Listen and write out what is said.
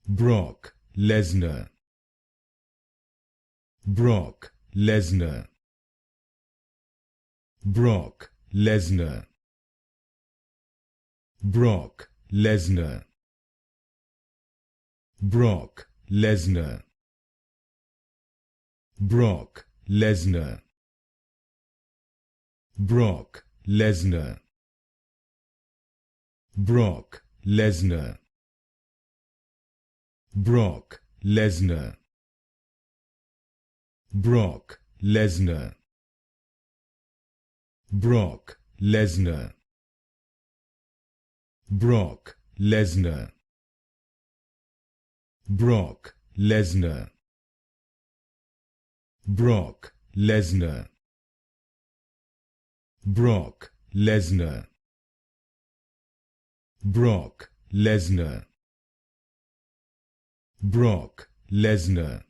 Brock Lesnar, Brock Lesnar, Brock Lesnar, Brock Lesnar, Brock Lesnar, Brock Lesnar, Brock Lesnar, Brock Lesnar, Brock Lesnar, Brock Lesnar, Brock Lesnar, Brock Lesnar, Brock Lesnar, Brock Lesnar, Brock Lesnar, Brock Lesnar, Brock Lesnar,